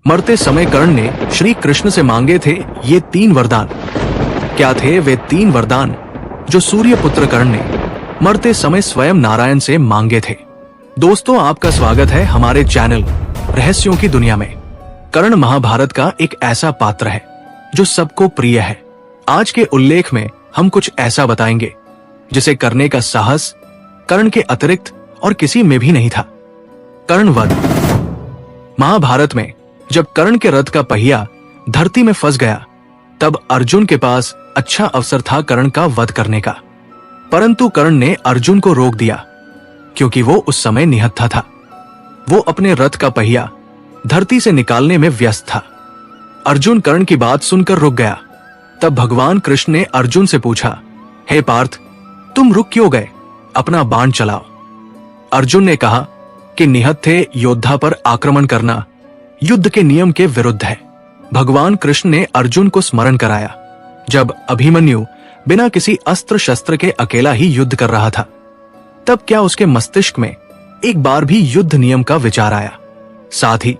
मरते समय कर्ण ने श्री कृष्ण से मांगे थे ये 3 वरदान। क्या थे वे 3 वरदान जो सूर्य पुत्र कर्ण ने मरते समय स्वयं नारायण से मांगे थे? दोस्तों, आपका स्वागत है हमारे चैनल रहस्यों की दुनिया में। कर्ण महाभारत का एक ऐसा पात्र है जो सबको प्रिय है। आज के उल्लेख में हम कुछ ऐसा बताएंगे जिसे करने का साहस कर्ण के अतिरिक्त और किसी में भी नहीं था। कर्ण वध। महाभारत में जब कर्ण के रथ का पहिया धरती में फंस गया, तब अर्जुन के पास अच्छा अवसर था कर्ण का वध करने का। परंतु कर्ण ने अर्जुन को रोक दिया क्योंकि वो उस समय निहत्था था। वो अपने रथ का पहिया धरती से निकालने में व्यस्त था। अर्जुन कर्ण की बात सुनकर रुक गया। तब भगवान कृष्ण ने अर्जुन से पूछा, हे पार्थ, तुम रुक क्यों गए? अपना बाण चलाओ। अर्जुन ने कहा कि निहत्थे योद्धा पर आक्रमण करना युद्ध के नियम के विरुद्ध है। भगवान कृष्ण ने अर्जुन को स्मरण कराया जब अभिमन्यु बिना किसी अस्त्र शस्त्र के अकेला ही युद्ध कर रहा था। तब क्या उसके मस्तिष्क में एक बार भी युद्ध नियम का विचार आया? साथ ही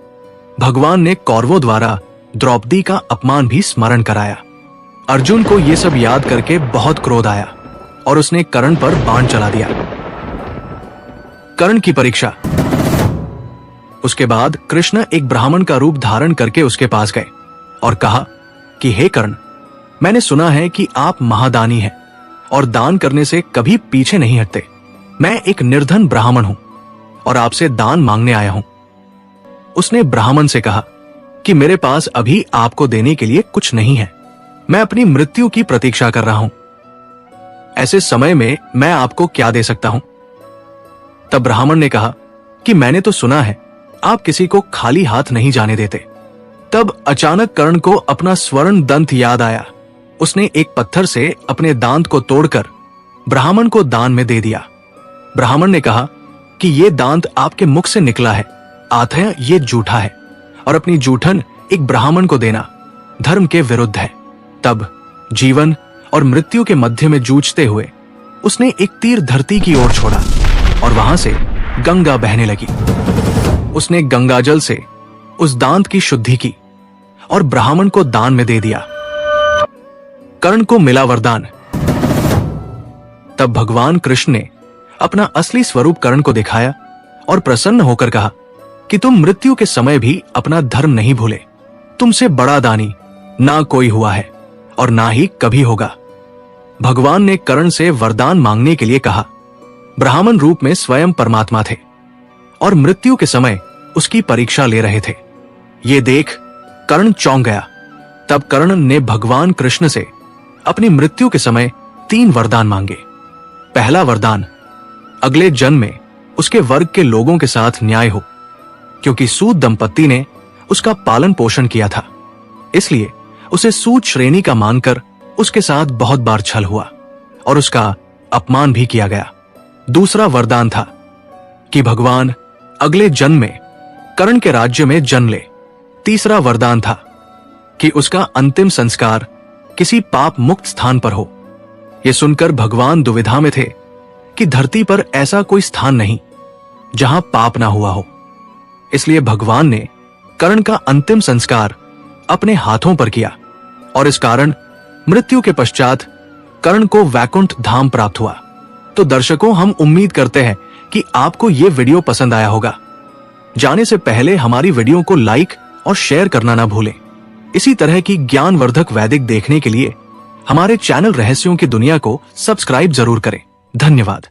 भगवान ने कौरवों द्वारा द्रौपदी का अपमान भी स्मरण कराया। अर्जुन को यह सब याद करके बहुत क्रोध आया और उसने कर्ण पर बाण चला दिया। कर्ण की परीक्षा। उसके बाद कृष्ण एक ब्राह्मण का रूप धारण करके उसके पास गए और कहा कि हे कर्ण, मैंने सुना है कि आप महादानी हैं और दान करने से कभी पीछे नहीं हटते। मैं एक निर्धन ब्राह्मण हूं और आपसे दान मांगने आया हूं। उसने ब्राह्मण से कहा कि मेरे पास अभी आपको देने के लिए कुछ नहीं है। मैं अपनी मृत्यु की प्रतीक्षा कर रहा हूं। ऐसे समय में मैं आपको क्या दे सकता हूं? तब ब्राह्मण ने कहा कि मैंने तो सुना है आप किसी को खाली हाथ नहीं जाने देते। तब अचानक कर्ण को अपना स्वर्ण दंत याद आया। उसने एक पत्थर से अपने दांत को तोड़कर ब्राह्मण को दान में दे दिया। ब्राह्मण ने कहा कि ये दांत आपके मुख से निकला है, अतः ये झूठा है और अपनी जूठन एक ब्राह्मण को देना धर्म के विरुद्ध है। तब जीवन और मृत्यु के मध्य में जूझते हुए उसने एक तीर धरती की ओर छोड़ा और वहां से गंगा बहने लगी। उसने गंगाजल से उस दांत की शुद्धि की और ब्राह्मण को दान में दे दिया। कर्ण को मिला वरदान। तब भगवान कृष्ण ने अपना असली स्वरूप कर्ण को दिखाया और प्रसन्न होकर कहा कि तुम मृत्यु के समय भी अपना धर्म नहीं भूले। तुमसे बड़ा दानी ना कोई हुआ है और ना ही कभी होगा। भगवान ने कर्ण से वरदान मांगने के लिए कहा। ब्राह्मण रूप में स्वयं परमात्मा थे और मृत्यु के समय उसकी परीक्षा ले रहे थे। ये देख कर्ण चौंक गया। तब कर्ण ने भगवान कृष्ण से अपनी मृत्यु के समय 3 वरदान मांगे। पहला वरदान, अगले जन्म में उसके वर्ग के लोगों के साथ न्याय हो, क्योंकि सूत दंपत्ति ने उसका पालन पोषण किया था, इसलिए उसे सूत श्रेणी का मानकर उसके साथ बहुत बार छल हुआ और उसका अपमान भी किया गया। दूसरा वरदान था कि भगवान अगले जन्म में कर्ण के राज्य में जन्म ले। तीसरा वरदान था कि उसका अंतिम संस्कार किसी पाप मुक्त स्थान पर हो। यह सुनकर भगवान दुविधा में थे कि धरती पर ऐसा कोई स्थान नहीं जहां पाप ना हुआ हो। इसलिए भगवान ने कर्ण का अंतिम संस्कार अपने हाथों पर किया और इस कारण मृत्यु के पश्चात कर्ण को वैकुंठ धाम प्राप्त हुआ। तो दर्शकों, हम उम्मीद करते हैं कि आपको यह वीडियो पसंद आया होगा। जाने से पहले हमारी वीडियो को लाइक और शेयर करना ना भूलें। इसी तरह की ज्ञानवर्धक वैदिक देखने के लिए हमारे चैनल रहस्यों की दुनिया को सब्सक्राइब जरूर करें। धन्यवाद।